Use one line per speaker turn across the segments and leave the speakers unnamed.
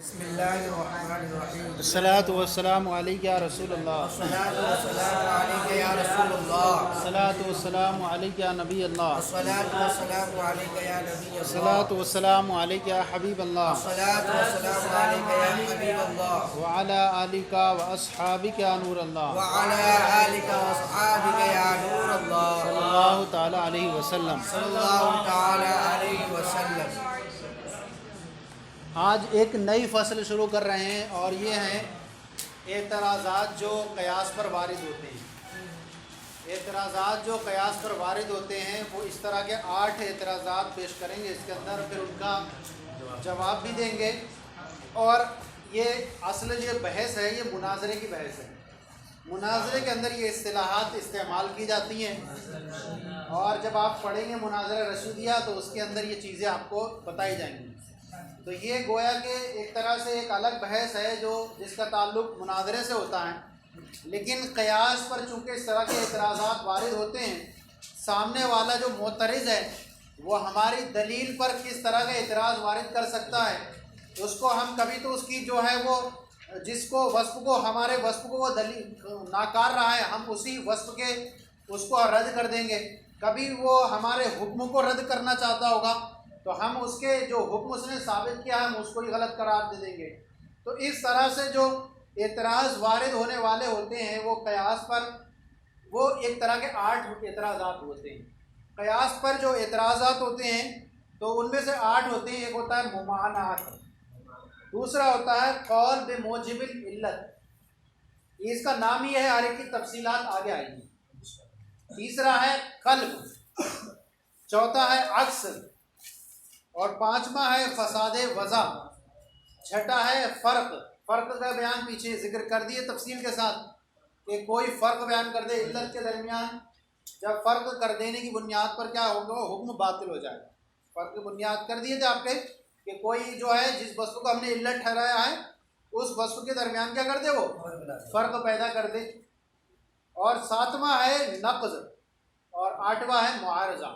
بسم اللہ الرحمن الرحیم
الصلاۃ والسلام علیک یا رسول اللہ،
والصلاة والسلام علیک یا رسول اللہ
الصلاۃ والسلام علیک یا نبی اللہ،
والصلاة والسلام علیک یا نبی اللہ
الصلاۃ والسلام علیک یا حبیب اللہ،
والصلاة والسلام علیک یا حبیب اللہ
وعلی آلک واصحابک یا نور اللہ،
وعلی آلک واصحابک یا نور اللہ
صلی اللہ تعالی علیہ وسلم۔
صلی اللہ تعالی علیہ وسلم۔
آج ایک نئی فصل شروع کر رہے ہیں اور یہ ہیں اعتراضات جو قیاس پر وارد ہوتے ہیں۔ اعتراضات جو قیاس پر وارد ہوتے ہیں وہ اس طرح کے 8 اعتراضات پیش کریں گے، اس کے اندر پھر ان کا جواب بھی دیں گے۔ اور یہ اصل یہ بحث ہے، یہ مناظرے کی بحث ہے۔ مناظرے کے اندر یہ اصطلاحات استعمال کی جاتی ہیں، اور جب آپ پڑھیں گے مناظرہ رشیدیہ تو اس کے اندر یہ چیزیں آپ کو بتائی جائیں گی۔ تو یہ گویا کہ ایک طرح سے ایک الگ بحث ہے جس کا تعلق مناظرے سے ہوتا ہے، لیکن قیاس پر چونکہ اس طرح کے اعتراضات وارد ہوتے ہیں، سامنے والا جو معترض ہے وہ ہماری دلیل پر کس طرح کا اعتراض وارد کر سکتا ہے، اس کو ہم کبھی تو اس کی جو ہے وہ جس کو وصف کو ہمارے وصف کو وہ دلیل ناکار رہا ہے، ہم اسی وصف کے اس کو رد کر دیں گے۔ کبھی وہ ہمارے حکم کو رد کرنا چاہتا ہوگا تو ہم اس کے جو حکم اس نے ثابت کیا ہم اس کو ہی غلط قرار دے دیں گے۔ تو اس طرح سے جو اعتراض وارد ہونے والے ہوتے ہیں وہ قیاس پر، وہ ایک طرح کے 8 اعتراضات ہوتے ہیں۔ قیاس پر جو اعتراضات ہوتے ہیں تو ان میں سے 8 ہوتے ہیں۔ ایک ہوتا ہے ممانعت، دوسرا ہوتا ہے قول بموجب العلت، اس کا نام ہی ہے، ہر ایک کی تفصیلات آگے آئیں گی۔ تیسرا ہے قلب، چوتھا ہے عکس، اور پانچواں ہے فساد وضع، چھٹا ہے فرق کا بیان پیچھے ذکر کر دیے تفصیل کے ساتھ کہ کوئی فرق بیان کر دے علت کے درمیان، جب فرق کر دینے کی بنیاد پر کیا ہوگا، حکم باطل ہو جائے گا۔ فرق کی بنیاد کر دیے تھے آپ کے کہ کوئی جو ہے جس وصف کو ہم نے علت ٹھہرایا ہے اس وصف کے درمیان کیا کر دے، وہ فرق پیدا کر دے۔ اور 7واں ہے نقض، اور 8واں ہے معارضہ۔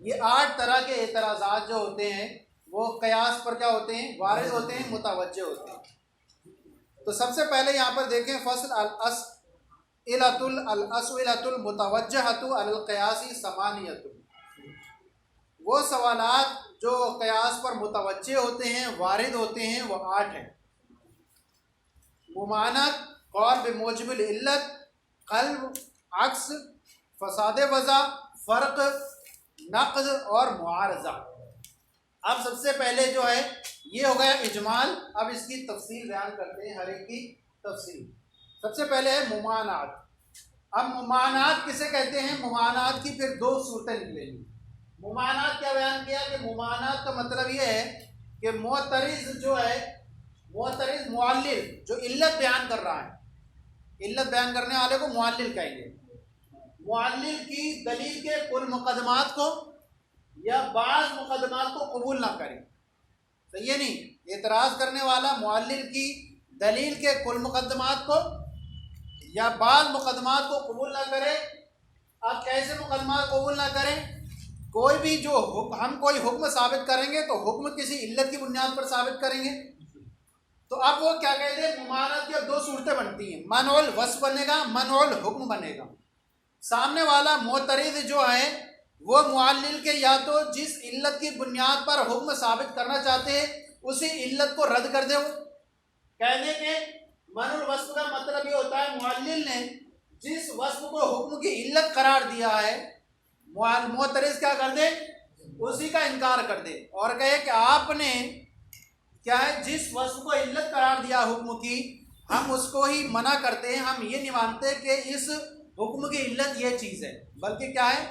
یہ 8 طرح کے اعتراضات جو ہوتے ہیں وہ قیاس پر کیا ہوتے ہیں، وارد ہوتے ہیں، متوجہ ہوتے ہیں۔ تو سب سے پہلے یہاں پر دیکھیں فصل الاسئلۃ المتوجہۃ علی القیاس ثمانیۃ، وہ سوالات جو قیاس پر متوجہ ہوتے ہیں، وارد ہوتے ہیں، وہ 8 ہیں۔ ممانعت، قول بموجب العلت، قلب، عکس، فساد وضع، فرق، نقض اور معارضہ۔ اب سب سے پہلے جو ہے یہ ہو گیا اجمال، اب اس کی تفصیل بیان کرتے ہیں، ہر ایک کی تفصیل۔ سب سے پہلے ہے ممانعت۔ اب ممانعت کسے کہتے ہیں؟ ممانعت کی پھر 2 صورتیں نکلیں گی۔ ممانعت کیا بیان کیا کہ ممانعت کا مطلب یہ ہے کہ معترض جو ہے، معترض معلل جو علت بیان کر رہا ہے، علت بیان کرنے والے کو معلل کہیں گے، معلل کی دلیل کے کل مقدمات کو یا بعض مقدمات کو قبول نہ کرے۔ صحیح ہے نہیں؟ اعتراض کرنے والا معلل کی دلیل کے کل مقدمات کو یا بعض مقدمات کو قبول نہ کرے۔ اب کیسے مقدمات قبول نہ کریں؟ کوئی بھی جو ہم کوئی حکم ثابت کریں گے تو حکم کسی علت کی بنیاد پر ثابت کریں گے۔ تو اب وہ کیا کہتے ہیں، ممانعت کی 2 صورتیں بنتی ہیں، منع الوصف بنے گا، منع الحکم بنے گا۔ سامنے والا معترض جو ہے وہ معلل کے یا تو جس علت کی بنیاد پر حکم ثابت کرنا چاہتے ہیں اسی علت کو رد کر دے۔ وہ کہنے کے منع الوصف کا مطلب یہ ہوتا ہے معلل نے جس وصف کو حکم کی علت قرار دیا ہے، معترض کیا کر دے، اسی کا انکار کر دے اور کہے کہ آپ نے کیا ہے جس وصف کو علت قرار دیا حکم کی، ہم اس کو ہی منع کرتے ہیں، ہم یہ نہیں مانتے کہ اس حکم کی علت یہ چیز ہے، بلکہ کیا ہے،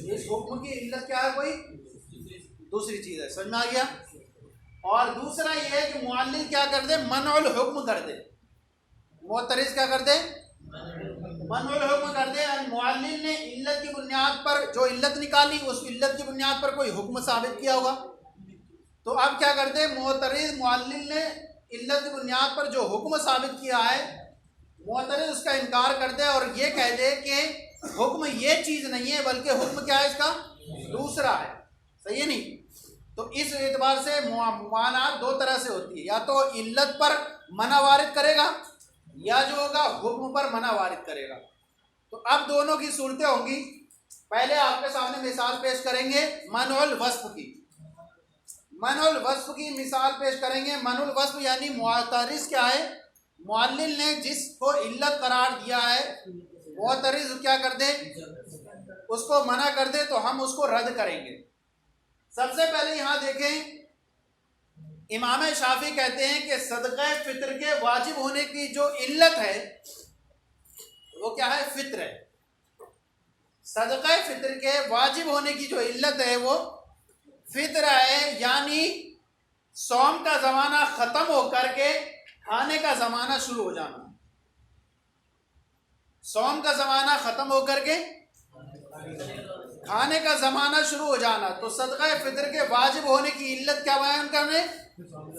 اس حکم کی علت کیا ہے، کوئی دوسری چیز ہے۔ سمجھ میں آ گیا؟ اور دوسرا یہ ہے کہ معلل کیا کر دے، منع الحکم کر دے، معترض کیا کر دے، منع الحکم کر دے۔ معلل نے علت کی بنیاد پر جو علت نکالی اس علت کی بنیاد پر کوئی حکم ثابت کیا ہوگا، تو اب کیا کر دے، معترض معلل نے علت کی بنیاد پر جو حکم ثابت کیا ہے معترض اس کا انکار کر دے اور یہ کہہ دے کہ حکم یہ چیز نہیں ہے بلکہ حکم کیا ہے، اس کا دوسرا ہے۔ صحیح ہے نہیں؟ تو اس اعتبار سے ممانعت دو طرح سے ہوتی ہے، یا تو علت پر منع وارد کرے گا یا جو ہوگا حکم پر منع وارد کرے گا۔ تو اب دونوں کی صورتیں ہوں گی۔ پہلے آپ کے سامنے مثال پیش کریں گے منع الوصف کی، منع الوصف کی مثال پیش کریں گے۔ منع الوصف یعنی معترض کیا ہے، معلل نے جس کو علت قرار دیا ہے معترض کیا کر دے، اس کو منع کر دے تو ہم اس کو رد کریں گے۔ سب سے پہلے یہاں دیکھیں، امام شافعی کہتے ہیں کہ صدقہ فطر کے واجب ہونے کی جو علت ہے وہ کیا ہے، فطر ہے۔ صدقہ فطر کے واجب ہونے کی جو علت ہے وہ فطر ہے، یعنی صوم کا زمانہ ختم ہو کر کے کھانے کا زمانہ شروع ہو جانا، صوم کا زمانہ ختم ہو کر کے کھانے کا زمانہ شروع ہو جانا۔ تو صدقہ فطر کے واجب ہونے کی علت کیا بیان کرنے،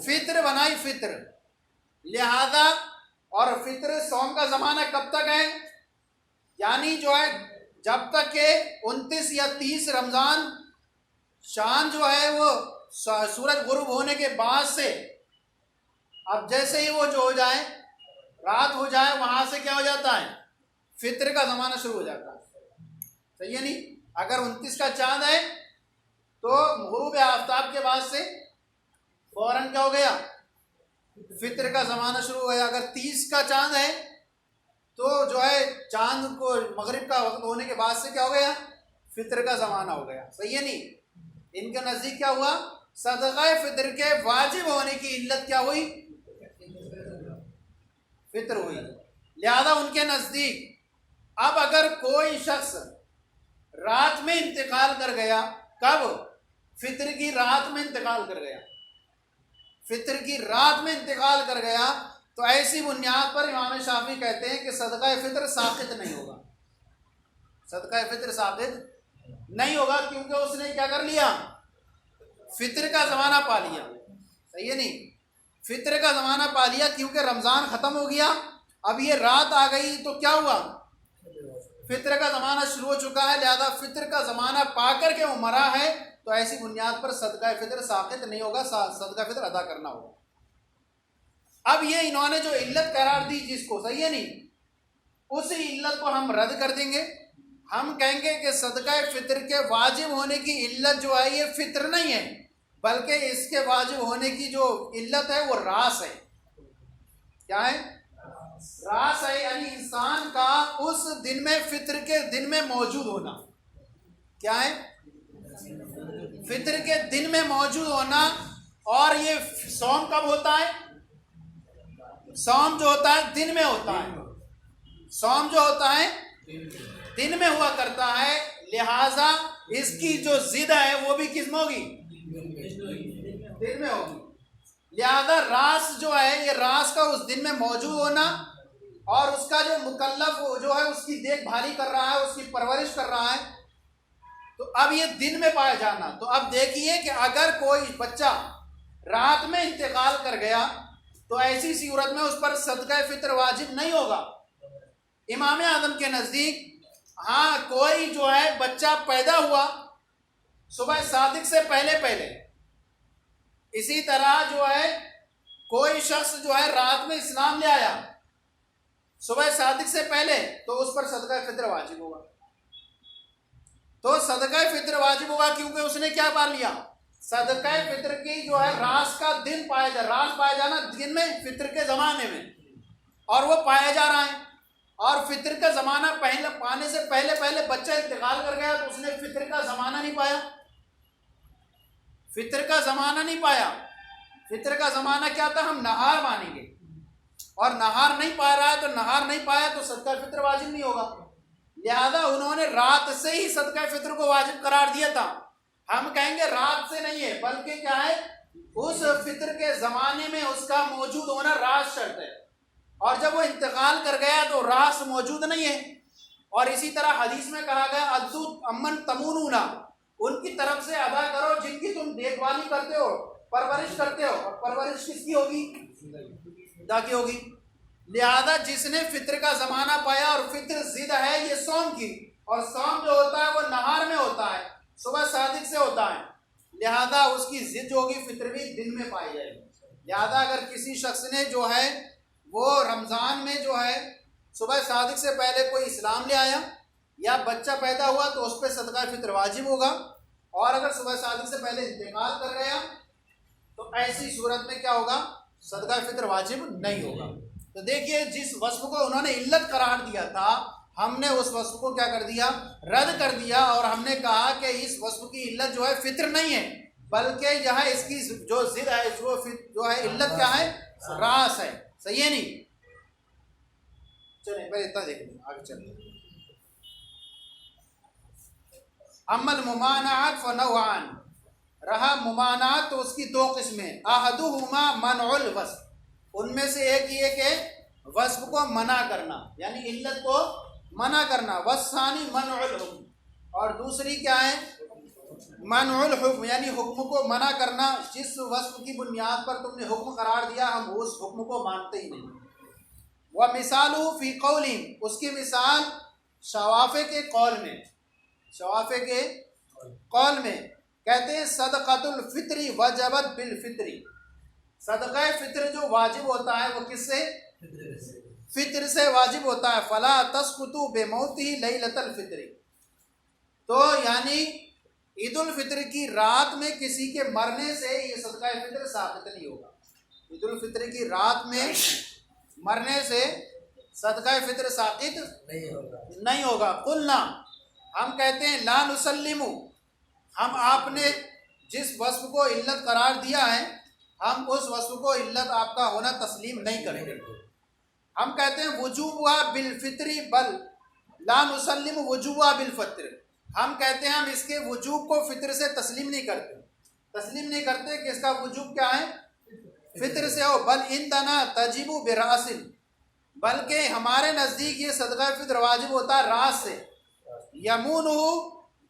فطر بنائی، فطر۔ لہذا اور فطر صوم کا زمانہ کب تک ہے، یعنی جو ہے جب تک کہ 29 یا 30 رمضان شان جو ہے وہ سورج غروب ہونے کے بعد سے، اب جیسے ہی وہ جو ہو جائے رات ہو جائے وہاں سے کیا ہو جاتا ہے، فطر کا زمانہ شروع ہو جاتا ہے، صحیح ہے نہیں؟ اگر 29 کا چاند ہے تو غروب آفتاب کے بعد سے فوراً کیا ہو گیا، فطر کا زمانہ شروع ہو گیا۔ اگر 30 کا چاند ہے تو جو ہے چاند کو مغرب کا وقت ہونے کے بعد سے کیا ہو گیا، فطر کا زمانہ ہو گیا، صحیح ہے نہیں؟ ان کے نزدیک کیا ہوا، صدقہ فطر کے واجب ہونے کی علت کیا ہوئی، فطر ہوئی۔ لہذا ان کے نزدیک اب اگر کوئی شخص رات میں انتقال کر گیا، کب، فطر کی رات میں انتقال کر گیا، فطر کی رات میں انتقال کر گیا، تو ایسی بنیاد پر امام شافعی کہتے ہیں کہ صدقہ فطر ساقط نہیں ہوگا، صدقہ فطر ساقط نہیں ہوگا، کیونکہ اس نے کیا کر لیا، فطر کا زمانہ پا لیا، صحیح ہے نہیں؟ فطر کا زمانہ پا لیا، کیونکہ رمضان ختم ہو گیا، اب یہ رات آ گئی تو کیا ہوا، فطر کا زمانہ شروع ہو چکا ہے، لہذا فطر کا زمانہ پا کر کے وہ مرا ہے، تو ایسی بنیاد پر صدقہ فطر ساقط نہیں ہوگا، صدقہ فطر ادا کرنا ہوگا۔ اب یہ انہوں نے جو علت قرار دی جس کو، صحیح ہے نہیں، اسی علت کو ہم رد کر دیں گے۔ ہم کہیں گے کہ صدقہ فطر کے واجب ہونے کی علت جو ہے یہ فطر نہیں ہے، بلکہ اس کے واجب ہونے کی جو علت ہے وہ راس ہے۔ کیا ہے، راس ہے، یعنی انسان کا اس دن میں، فطر کے دن میں موجود ہونا۔ کیا ہے، فطر کے دن میں موجود ہونا۔ اور یہ صوم کب ہوتا ہے، صوم جو ہوتا ہے دن میں ہوتا ہے، صوم جو ہوتا ہے دن میں ہوا کرتا ہے، لہذا اس کی جو ضد ہے وہ بھی کس میں ہوگی، دن میں ہوگی۔ لہذا راس جو ہے، یہ راس کا اس دن میں موجود ہونا، اور اس کا جو مکلف جو ہے اس کی دیکھ بھالی کر رہا ہے، اس کی پرورش کر رہا ہے، تو اب یہ دن میں پایا جانا۔ تو اب دیکھیے کہ اگر کوئی بچہ رات میں انتقال کر گیا تو ایسی صورت میں اس پر صدقہ فطر واجب نہیں ہوگا۔ امام اعظم کے نزدیک ہاں کوئی جو ہے بچہ پیدا ہوا صبح صادق سے پہلے پہلے، اسی طرح جو ہے کوئی شخص جو ہے رات میں اسلام لے آیا صبح صادق سے پہلے، تو اس پر صدقہ فطر واجب ہوگا۔ تو صدقہ فطر واجب ہوگا کیونکہ اس نے کیا پا لیا، صدقہ فطر کی جو ہے راس کا دن پایا جا، راس پایا جانا دن میں، فطر کے زمانے میں، اور وہ پایا جا رہا ہے۔ اور فطر کا زمانہ پانے سے پہلے پہلے بچہ انتقال کر گیا تو اس نے فطر کا زمانہ نہیں پایا، فطر کا زمانہ نہیں پایا۔ فطر کا زمانہ کیا تھا، ہم نہار مانیں گے، اور نہار نہیں پا رہا ہے تو نہار نہیں پایا تو صدقہ فطر واجب نہیں ہوگا۔ لہذا انہوں نے رات سے ہی صدقہ فطر کو واجب قرار دیا تھا۔ ہم کہیں گے رات سے نہیں ہے، بلکہ کیا ہے، اس فطر کے زمانے میں اس کا موجود ہونا راس شرط ہے، اور جب وہ انتقال کر گیا تو راس موجود نہیں ہے۔ اور اسی طرح حدیث میں کہا گیا ادو امن تمونون، ان کی طرف سے ادا کرو جن کی تم دیکھ بھالی کرتے ہو، پرورش کرتے ہو، اور پرورش کس کی ہوگی، خدا کی ہوگی۔ لہذا جس نے فطر کا زمانہ پایا، اور فطر ضد ہے یہ صوم کی، اور صوم جو ہوتا ہے وہ نہار میں ہوتا ہے، صبح صادق سے ہوتا ہے، لہذا اس کی ضد جو ہوگی فطر بھی دن میں پائی جائے گی۔ لہذا اگر کسی شخص نے جو ہے وہ رمضان میں جو ہے صبح صادق سے پہلے کوئی اسلام لے آیا یا بچہ پیدا ہوا تو اس پہ صدقہ فطر واجب ہوگا، اور اگر صبح صادق سے پہلے انتقال کر گیا تو ایسی صورت میں کیا ہوگا؟ صدقہ فطر واجب نہیں ہوگا۔ تو دیکھیے جس وصف کو انہوں نے علت قرار دیا تھا، ہم نے اس وصف کو کیا کر دیا؟ رد کر دیا، اور ہم نے کہا کہ اس وصف کی علت جو ہے فطر نہیں ہے، بلکہ یہاں اس کی جو ضد ہے جو ہے علت کیا ہے؟ راس ہے۔ صحیح ہے نہیں؟ چلیں پہلے اتنا دیکھ لیں، آگے چلیں۔ اما الممانعات فنوعان، رہا ممانعات تو اس کی دو قسمیں، احدہما منع الوصف، ان میں سے ایک یہ کہ وصف کو منع کرنا یعنی علت کو منع کرنا، والثانی منع الحکم، اور دوسری کیا ہے؟ منع الحکم یعنی حکم کو منع کرنا، جس وصف کی بنیاد پر تم نے حکم قرار دیا ہم اس حکم کو مانتے ہی نہیں۔ وَمِثَالُهُ فِي قَوْلٍ، اس کی مثال شوافے کے قول میں، شوافے کے قول میں کہتے ہیں صدقۃ الفطر وجبت بالفطر، صدقہ فطر جو واجب ہوتا ہے وہ کس سے؟ فطر سے واجب ہوتا ہے۔ فلا تسقط بموتہ لیلۃ الفطر، تو یعنی عید الفطر کی رات میں کسی کے مرنے سے یہ صدقہ فطر ثابت نہیں ہوگا، عید الفطر کی رات میں مرنے سے صدقہ فطر ثابت نہیں ہوگا۔ قلنا، ہم کہتے ہیں لا نسلم، ہم آپ نے جس وصف کو علت قرار دیا ہے ہم اس وصف کو علت آپ کا ہونا تسلیم نہیں کریں گے۔ ہم کہتے ہیں وجوبہ بالفطر بل لا نسلم وجوبہ بالفطر، ہم کہتے ہیں ہم اس کے وجوب کو فطر سے تسلیم نہیں کرتے کہ اس کا وجوب کیا ہے؟ فطر سے ہو، بل عندنا تجب براس، بلکہ ہمارے نزدیک یہ صدقہ فطر واجب ہوتا ہے راس سے، یمونہ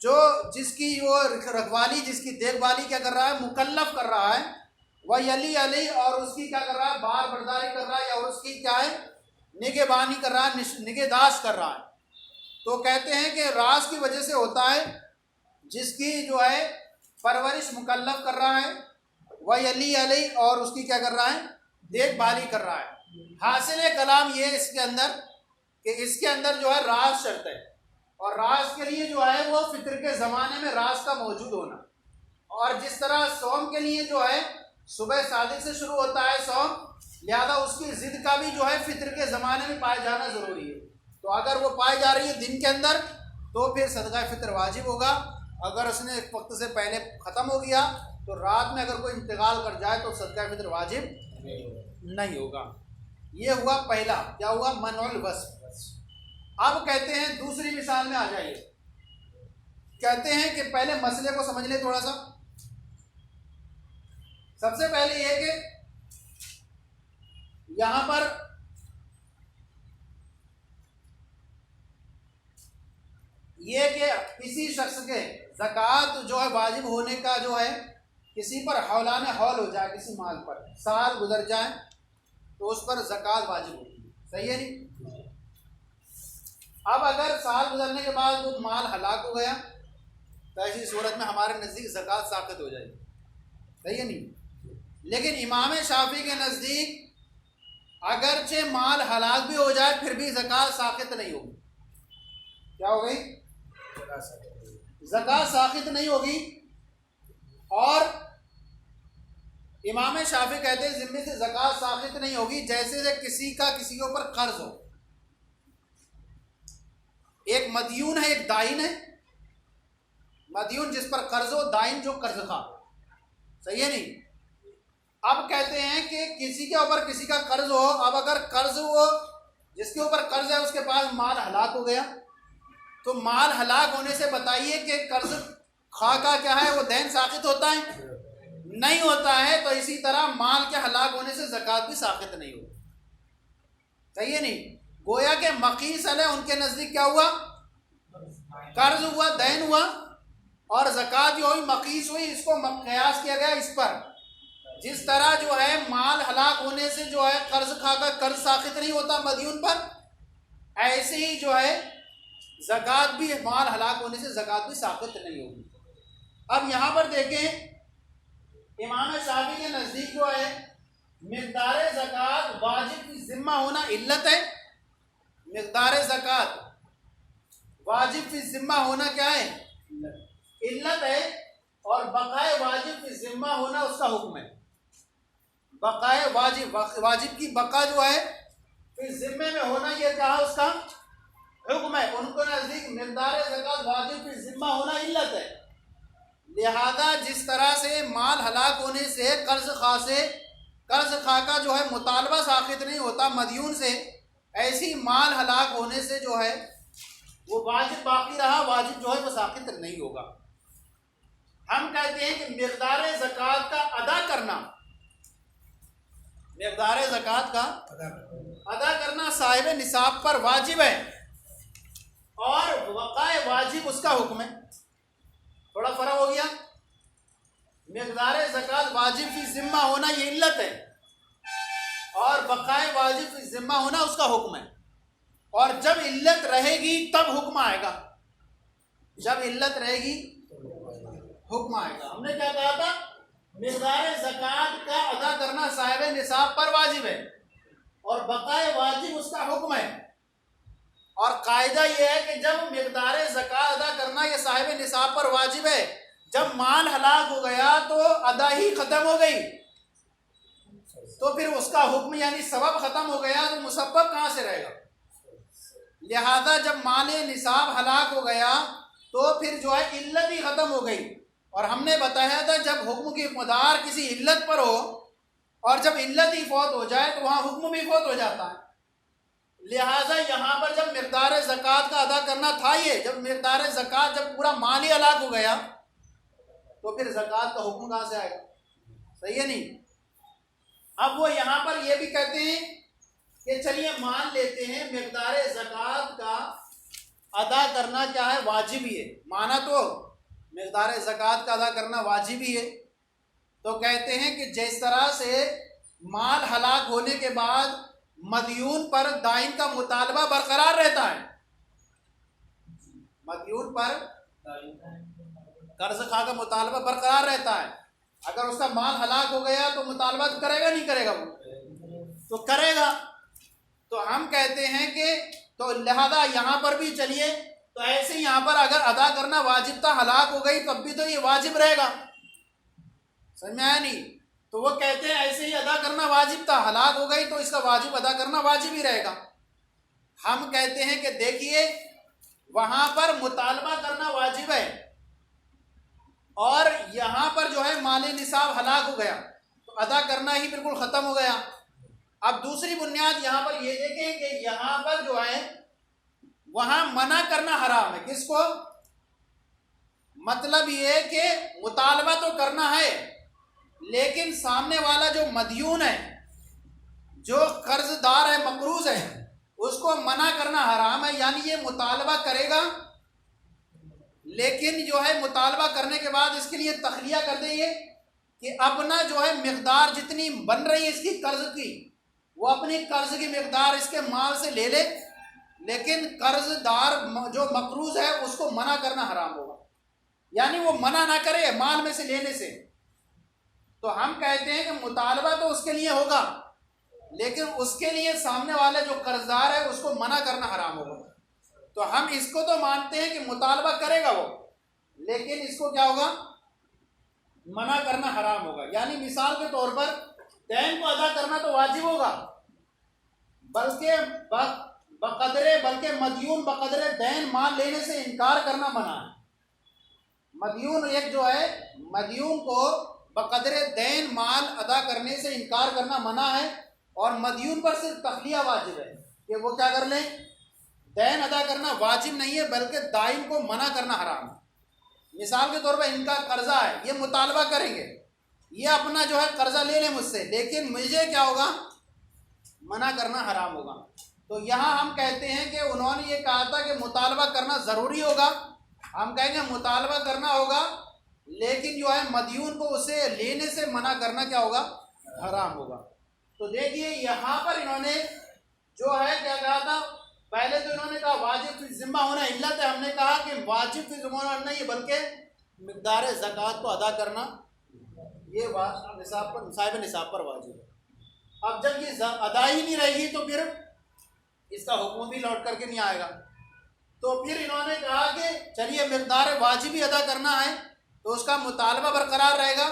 جو جس کی وہ رکھوالی جس کی دیکھ بھالی کیا کر رہا ہے؟ مکلف کر رہا ہے، وہ یلی علی اور اس کی کیا کر رہا ہے؟ بار برداری کر رہا ہے، یا اس کی کیا ہے؟ نگہبانی کر رہا ہے، نگہداشت کر رہا ہے۔ تو کہتے ہیں کہ راس کی وجہ سے ہوتا ہے جس کی جو ہے پرورش مکلف کر رہا ہے، وہ یلی علی اور اس کی کیا کر رہا ہے؟ دیکھ بھالی کر رہا ہے۔ حاصل کلام یہ اس کے اندر کہ اس کے اندر جو ہے راز شرط ہے، اور راز کے لیے جو ہے وہ فطر کے زمانے میں راز کا موجود ہونا، اور جس طرح صوم کے لیے جو ہے صبح صادق سے شروع ہوتا ہے صوم، لہذا اس کی ضد کا بھی جو ہے فطر کے زمانے میں پائے جانا ضروری ہے۔ تو اگر وہ پائی جا رہی ہے دن کے اندر تو پھر صدقہ فطر واجب ہوگا، اگر اس نے وقت سے پہلے ختم ہو گیا تو رات میں اگر کوئی انتقال کر جائے تو صدقہ فطر واجب نہیں ہوگا۔ یہ ہوا پہلا، کیا ہوا؟ منع الوصف۔ اب کہتے ہیں دوسری مثال میں آ جائیے، کہتے ہیں کہ پہلے مسئلے کو سمجھ لیں تھوڑا سا۔ سب سے پہلے یہ کہ یہاں پر یہ کہ کسی شخص کے زکوٰۃ جو ہے واجب ہونے کا جو ہے کسی پر حولان حول ہو جائے، کسی مال پر سال گزر جائے تو اس پر زکوٰۃ واجب ہوتی ہے، صحیح ہے نہیں؟ اب اگر سال گزرنے کے بعد وہ مال ہلاک ہو گیا تو ایسی صورت میں ہمارے نزدیک زکوٰۃ ساقط ہو جائے گی، صحیح ہے نہیں؟ لیکن امام شافعی کے نزدیک اگرچہ مال ہلاک بھی ہو جائے پھر بھی زکوٰۃ ساقط نہیں ہوگی۔ کیا ہو گئی؟ زکوٰۃ ساقط نہیں ہوگی۔ اور امام شافعی کہتے ہیں ذمے سے زکوٰۃ ساقط نہیں ہوگی جیسے کہ کسی کا کسی کے اوپر قرض ہو، ایک مدیون ہے ایک دائن ہے، مدیون جس پر قرض ہو، دائن جو قرض خواہ، صحیح ہے نہیں؟ اب کہتے ہیں کہ کسی کے اوپر کسی کا قرض ہو، اب اگر قرض ہو جس کے اوپر قرض ہے اس کے پاس مال ہلاک ہو گیا تو مال ہلاک ہونے سے بتائیے کہ قرض خواہ کا کیا ہے؟ وہ دین ساقط ہوتا ہے؟ نہیں ہوتا ہے۔ تو اسی طرح مال کے ہلاک ہونے سے زکوٰۃ بھی ساقط نہیں ہوتی، صحیح ہے نہیں؟ گویا کہ مقیس علیہ ان کے نزدیک کیا ہوا؟ قرض ہوا، دین ہوا، اور زکوٰۃ جو ہوئی مقیس ہوئی، اس کو قیاس کیا گیا اس پر۔ جس طرح جو ہے مال ہلاک ہونے سے جو ہے قرض کھا کر قرض ساقط نہیں ہوتا مدیون پر، ایسے ہی جو ہے زکوٰۃ بھی مال ہلاک ہونے سے زکوٰۃ بھی ساقط نہیں ہوگی۔ اب یہاں پر دیکھیں امام شافعی کے نزدیک جو ہے مقدار زکوٰۃ واجب کی ذمہ ہونا علت ہے. مقدار زکوٰۃ واجب کی ذمہ ہونا کیا ہے؟ علت ہے. اور بقائے واجب کی ذمہ ہونا اس کا حکم ہے. بقائے واجب کی بقا جو ہے پھر ذمے میں ہونا یہ کہا اس کا حکم ہے. ان کو نزدیک مقدار زکوٰۃ واجب کی ذمہ ہونا علت ہے. لہذا جس طرح سے مال ہلاک ہونے سے قرض خواہ کا جو ہے مطالبہ ساقط نہیں ہوتا مدیون سے، ایسی مال ہلاک ہونے سے جو ہے وہ واجب باقی رہا، واجب جو ہے وہ ساقط نہیں ہوگا. ہم کہتے ہیں کہ مقدار زکوٰۃ کا ادا کرنا، مقدار زکوٰۃ کا ادا کرنا صاحب نصاب پر واجب ہے اور وقائے واجب اس کا حکم ہے. تھوڑا فرق ہو گیا. مقدار زکوٰۃ واجب کی ذمہ ہونا یہ علت ہے اور بقائے واجب کی ذمہ ہونا اس کا حکم ہے. اور جب علت رہے گی تب حکم آئے گا. جب علت رہے گی حکم آئے گا. ہم نے کیا کہا تھا؟ مقدار زکوٰۃ کا ادا کرنا صاحب نصاب پر واجب ہے اور بقائے واجب اس کا حکم ہے. اور قاعدہ یہ ہے کہ جب مقدار زکوٰۃ ادا کرنا یہ صاحب نصاب پر واجب ہے، جب مال ہلاک ہو گیا تو ادا ہی ختم ہو گئی، تو پھر اس کا حکم یعنی سبب ختم ہو گیا تو مسبب کہاں سے رہے گا؟ لہذا جب مال نصاب ہلاک ہو گیا تو پھر جو ہے علت ہی ختم ہو گئی. اور ہم نے بتایا تھا جب حکم کی مدار کسی علت پر ہو اور جب علت ہی فوت ہو جائے تو وہاں حکم بھی فوت ہو جاتا ہے. لہٰذا یہاں پر جب مقدار زکوٰۃ کا ادا کرنا تھا، یہ جب مقدار زکوٰۃ جب پورا مال ہی ہلاک ہو گیا تو پھر زکوٰۃ کا حکم کہاں سے آئے گا؟ صحیح ہے نہیں؟ اب وہ یہاں پر یہ بھی کہتے ہیں کہ چلیے مان لیتے ہیں مقدار زکوٰۃ کا ادا کرنا کیا ہے؟ واجب ہی ہے. مانا تو مقدار زکوٰۃ کا ادا کرنا واجب ہی ہے. تو کہتے ہیں کہ جس طرح سے مال ہلاک ہونے کے بعد مدیون پر دائن کا مطالبہ برقرار رہتا ہے، مدیون پر قرض خواہ کا مطالبہ برقرار رہتا ہے. اگر اس کا مال ہلاک ہو گیا تو مطالبہ کرے گا نہیں کرے گا؟ وہ تو کرے گا. تو ہم کہتے ہیں کہ تو لہذا یہاں پر بھی چلیے تو ایسے یہاں پر اگر ادا کرنا واجب تھا، ہلاک ہو گئی تب بھی تو یہ واجب رہے گا. سمجھ میں آیا نہیں؟ تو وہ کہتے ہیں ایسے ہی ادا کرنا واجب تھا، ہلاک ہو گئی تو اس کا واجب ادا کرنا واجب ہی رہے گا. ہم کہتے ہیں کہ دیکھیے وہاں پر مطالبہ کرنا واجب ہے اور یہاں پر جو ہے مال نصاب ہلاک ہو گیا تو ادا کرنا ہی بالکل ختم ہو گیا. اب دوسری بنیاد یہاں پر یہ دیکھیں کہ یہاں پر جو ہے وہاں منع کرنا حرام ہے. کس کو؟ مطلب یہ کہ مطالبہ تو کرنا ہے لیکن سامنے والا جو مدیون ہے، جو قرض دار ہے، مقروض ہے، اس کو منع کرنا حرام ہے. یعنی یہ مطالبہ کرے گا لیکن جو ہے مطالبہ کرنے کے بعد اس کے لیے تخلیہ کر دیں یہ کہ اپنا جو ہے مقدار جتنی بن رہی ہے اس کی قرض کی، وہ اپنی قرض کی مقدار اس کے مال سے لے لے، لیکن قرض دار جو مقروض ہے اس کو منع کرنا حرام ہوگا. یعنی وہ منع نہ کرے مال میں سے لینے سے. تو ہم کہتے ہیں کہ مطالبہ تو اس کے لیے ہوگا لیکن اس کے لیے سامنے والا جو قرضدار ہے اس کو منع کرنا حرام ہوگا. تو ہم اس کو تو مانتے ہیں کہ مطالبہ کرے گا وہ، لیکن اس کو کیا ہوگا؟ منع کرنا حرام ہوگا. یعنی مثال کے طور پر دین کو ادا کرنا تو واجب ہوگا، بلکہ مدیون بقدر دین مال لینے سے انکار کرنا منع ہے. مدیون ایک جو ہے مدیون کو بقدر دین مال ادا کرنے سے انکار کرنا منع ہے اور مدیون پر صرف تخلیہ واجب ہے کہ وہ کیا کر لیں؟ دین ادا کرنا واجب نہیں ہے بلکہ دائن کو منع کرنا حرام ہے. مثال کے طور پر ان کا قرضہ ہے، یہ مطالبہ کریں گے، یہ اپنا جو ہے قرضہ لے لیں مجھ سے، لیکن مجھے کیا ہوگا؟ منع کرنا حرام ہوگا. تو یہاں ہم کہتے ہیں کہ انہوں نے یہ کہا تھا کہ مطالبہ کرنا ضروری ہوگا. ہم کہیں گے مطالبہ کرنا ہوگا لیکن جو ہے مدیون کو اسے لینے سے منع کرنا کیا ہوگا؟ حرام ہوگا. تو دیکھیے یہاں پر انہوں نے جو ہے کیا کہا تھا؟ پہلے تو انہوں نے کہا واجب فی ذمہ ہونا علت ہے. ہم نے کہا کہ واجب فی ذمہ ہونا نہیں ہے بلکہ مقدار زکوٰۃ کو ادا کرنا یہ نصاب پر صاحب نصاب پر واجب ہے۔ اب جب یہ ادا ہی نہیں رہے گی تو پھر اس کا حکم بھی لوٹ کر کے نہیں آئے گا۔ تو پھر انہوں نے کہا کہ چلیے مقدار واجب ہی ادا کرنا ہے تو اس کا مطالبہ برقرار رہے گا،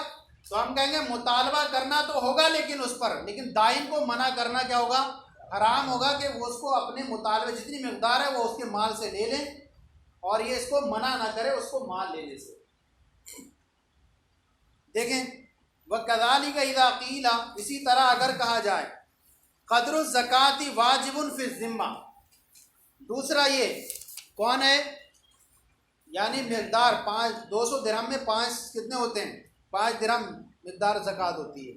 تو ہم کہیں گے مطالبہ کرنا تو ہوگا لیکن اس پر، لیکن دائن کو منع کرنا کیا ہوگا؟ حرام ہوگا کہ وہ اس کو اپنے مطالبے جتنی مقدار ہے وہ اس کے مال سے لے لیں اور یہ اس کو منع نہ کرے اس کو مال لینے سے۔ دیکھیں وَكَذَلِكَ إِذَا قِيلَ، اسی طرح اگر کہا جائے قدر الزکوٰۃ واجب فی الذمہ، دوسرا یہ کون ہے؟ یعنی مقدار 200 درہم میں 5 کتنے ہوتے ہیں؟ 5 درہم مقدار زکوٰۃ ہوتی ہے۔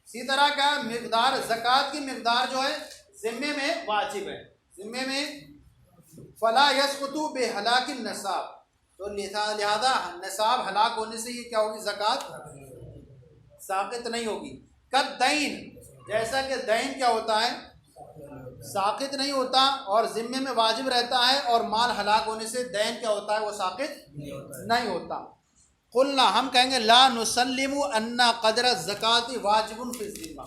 اسی طرح کا مقدار زکوٰۃ کی مقدار جو ہے ذمے میں واجب ہے، ذمے میں فلا یسقط بہلاک النصاب، تو لہذا نصاب ہلاک ہونے سے یہ کیا ہوگی؟ زکوٰۃ ساقط نہیں ہوگی۔ قد دین، جیسا کہ دین کیا ہوتا ہے؟ ساقط نہیں ہوتا اور ذمے میں واجب رہتا ہے، اور مال ہلاک ہونے سے دین کیا ہوتا ہے؟ وہ ساقط نہیں ہوتا۔ قلنا، ہم کہیں گے لا نسلم ان قدر الزکوٰۃ واجب فی الذمہ،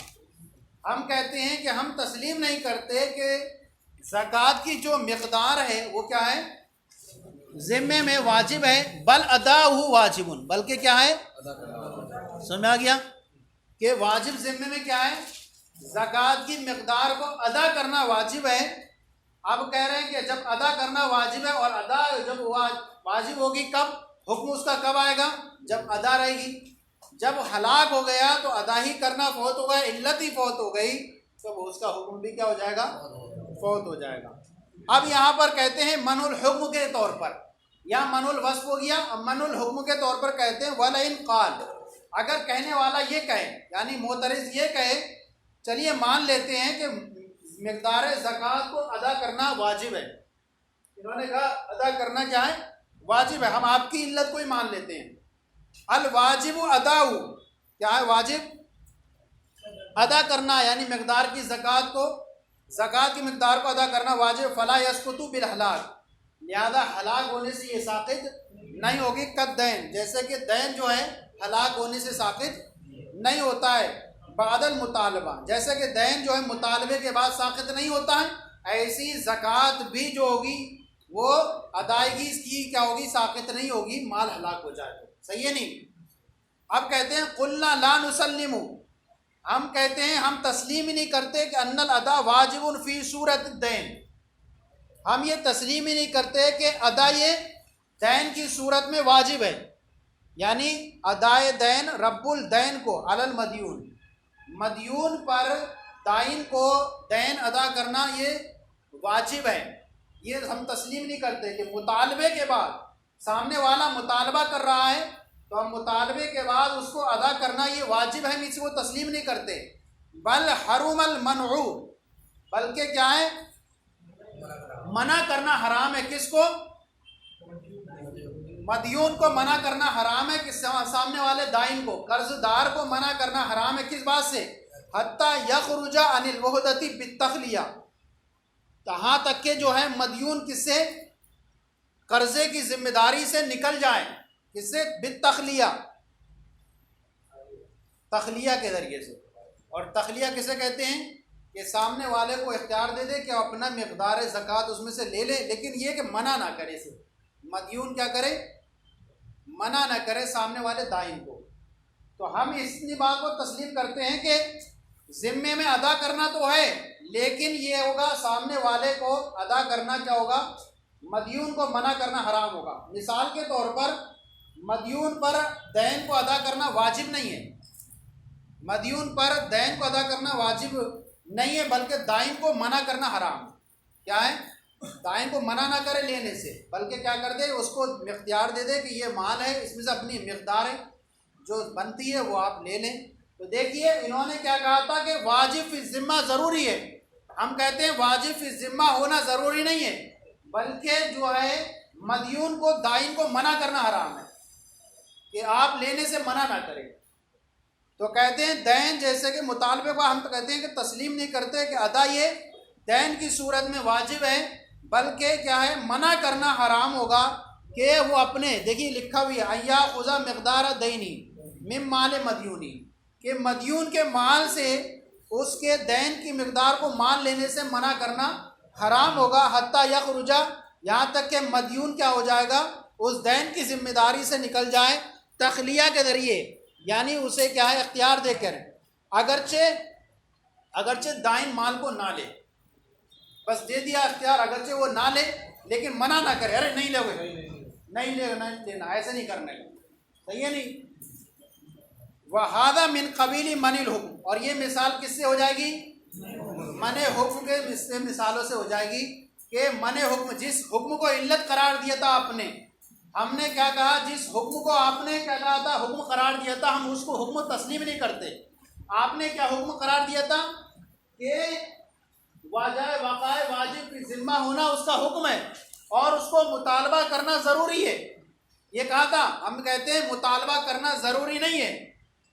ہم کہتے ہیں کہ ہم تسلیم نہیں کرتے کہ زکوٰۃ کی جو مقدار ہے وہ کیا ہے؟ ذمے میں واجب ہے، بل اداء واجب، بلکہ کیا ہے؟ سمجھ آ گیا کہ واجب ذمے میں کیا ہے؟ زکوٰۃ کی مقدار کو ادا کرنا واجب ہے۔ اب کہہ رہے ہیں کہ جب ادا کرنا واجب ہے اور ادا جب واجب ہوگی کب؟ حکم اس کا کب آئے گا؟ جب ادا رہے گی۔ جب ہلاک ہو گیا تو ادا ہی کرنا فوت ہو گیا، علت ہی فوت ہو گئی، تو اس کا حکم بھی کیا ہو جائے گا؟ فوت ہو جائے گا۔ اب یہاں پر کہتے ہیں من الحکم کے طور پر، یا من الوصف ہو گیا، من الحکم کے طور پر کہتے ہیں وَلَئِن قَالَ، اگر کہنے والا یہ کہے، یعنی معترض یہ کہے چلیے مان لیتے ہیں کہ مقدار زکوٰۃ کو ادا کرنا واجب ہے، انہوں نے کہا ادا کرنا کیا ہے؟ واجب ہے، ہم آپ کی علت کو ہی مان لیتے ہیں۔ الواجب اداء، کیا ہے واجب؟ ادا کرنا، یعنی مقدار کی زکوٰۃ کی مقدار کو ادا کرنا واجب، فلا یسقط بالہلاک، لہذا ہلاک ہونے سے یہ ساقط نہیں ہوگی۔ قد دین، جیسے کہ دین جو ہے ہلاک ہونے سے ساقط نہیں ہوتا ہے۔ بعد المطالبہ، جیسے کہ دین جو ہے مطالبے کے بعد ساقط نہیں ہوتا ہے، ایسی زکوٰۃ بھی جو ہوگی وہ ادائیگی اس کی کیا ہوگی؟ ساقط نہیں ہوگی، مال ہلاک ہو جائے گا۔ صحیح ہے نہیں؟ اب کہتے ہیں قلنا لا نسلم، ہم کہتے ہیں ہم تسلیم ہی نہیں کرتے کہ ان الادا واجب فی صورت الدین، ہم یہ تسلیم ہی نہیں کرتے کہ ادا یہ دین کی صورت میں واجب ہے، یعنی ادائے دین رب الدین کو علی المدیون، مدیون پر دائن کو دین ادا کرنا یہ واجب ہے، یہ ہم تسلیم نہیں کرتے کہ مطالبے کے بعد سامنے والا مطالبہ کر رہا ہے تو ہم مطالبے کے بعد اس کو ادا کرنا یہ واجب ہے، ہم اس کو تسلیم نہیں کرتے۔ بل حرم المنع، بلکہ کیا ہے؟ منع کرنا حرام ہے۔ کس کو؟ مدیون کو منع کرنا حرام ہے، کہ سامنے والے دائن کو، قرض دار کو منع کرنا حرام ہے۔ کس بات سے؟ حتی یخرج عن الوحدۃ بالتخلیہ، یہاں تک کہ جو ہے مدیون کس سے؟ قرضے کی ذمہ داری سے نکل جائے، کس سے؟ بالتخلیہ، تخلیہ کے ذریعے سے۔ اور تخلیہ کسے کہتے ہیں؟ کہ سامنے والے کو اختیار دے دے کہ اپنا مقدار زکوٰۃ اس میں سے لے لے، لیکن یہ کہ منع نہ کرے اسے، مدیون کیا کرے؟ منع نہ کرے سامنے والے دائن کو۔ تو ہم اس بات کو تسلیم کرتے ہیں کہ ذمے میں ادا کرنا تو ہے، لیکن یہ ہوگا سامنے والے کو ادا کرنا کیا ہوگا؟ مدیون کو منع کرنا حرام ہوگا۔ مثال کے طور پر مدیون پر دین کو ادا کرنا واجب نہیں ہے، مدیون پر دین کو ادا کرنا واجب نہیں ہے، بلکہ دائن کو منع کرنا حرام ہے۔ کیا ہے؟ دائن کو منع نہ کرے لینے سے، بلکہ کیا کر دے؟ اس کو اختیار دے دے کہ یہ مال ہے، اس میں سے اپنی مقدار ہے جو بنتی ہے وہ آپ لے لیں۔ تو دیکھیے انہوں نے کیا کہا تھا کہ واجب فی ذمہ ضروری ہے، ہم کہتے ہیں واجب فی ذمہ ہونا ضروری نہیں ہے، بلکہ جو ہے مدیون کو دائن کو منع کرنا حرام ہے کہ آپ لینے سے منع نہ کریں۔ تو کہتے ہیں دین جیسے کہ مطالبے کو ہم تو کہتے ہیں کہ تسلیم نہیں کرتے کہ ادا یہ دین کی صورت میں واجب ہے، بلکہ کیا ہے؟ منع کرنا حرام ہوگا، کہ وہ اپنے، دیکھیے لکھا ہوئی ہے ایا خذا مقدار دینی من مال مدیونی، کہ مدیون کے مال سے اس کے دین کی مقدار کو مال لینے سے منع کرنا حرام ہوگا، حتیٰ یخرجا، یہاں تک کہ مدیون کیا ہو جائے گا، اس دین کی ذمہ داری سے نکل جائے تخلیہ کے ذریعے، یعنی اسے کیا ہے اختیار دے کر، اگرچہ دائن مال کو نہ لے، بس دے دیا اختیار، اگرچہ وہ نہ لے لیکن منع نہ کرے، ارے نہیں لو گے، نہیں لینا، ایسے نہیں کرنے کا، صحیح ہے نہیں۔ وَهَذَا مِنْ قَبِيلِ مَنِ الْحُكْمِ، اور یہ مثال کس سے ہو جائے گی، منع حکم کے مثالوں سے ہو جائے گی، کہ منع حکم، جس حکم کو علت قرار دیا تھا آپ نے، ہم نے کیا کہا، جس حکم کو آپ نے کیا کہا تھا، حکم قرار دیا تھا، ہم اس کو حکم تسلیم نہیں کرتے۔ آپ نے کیا حکم قرار دیا تھا کہ واقع واجب کی ذمہ ہونا اس کا حکم ہے اور اس کو مطالبہ کرنا ضروری ہے، یہ کہا تھا۔ ہم کہتے ہیں مطالبہ کرنا ضروری نہیں ہے،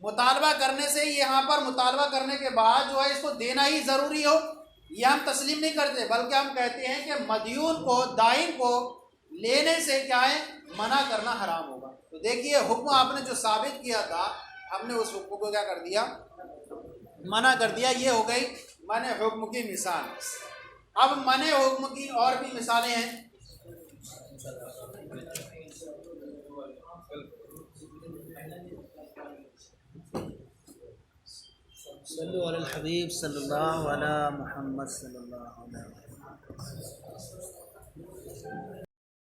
مطالبہ کرنے سے یہاں پر مطالبہ کرنے کے بعد جو ہے اس کو دینا ہی ضروری ہو، یہ ہم تسلیم نہیں کرتے، بلکہ ہم کہتے ہیں کہ مدیون کو، دائن کو لینے سے کیا ہے، منع کرنا حرام ہوگا۔ تو دیکھیے حکم آپ نے جو ثابت کیا تھا، ہم نے اس حکم کو کیا کر دیا، منع کر دیا، یہ ہو گئی منع حکم کی مثال۔ اب منع حکم کی اور بھی مثالیں ہیں۔
صلو علی الحبیب صلی اللہ علی محمد صلی اللہ علیہ وسلم۔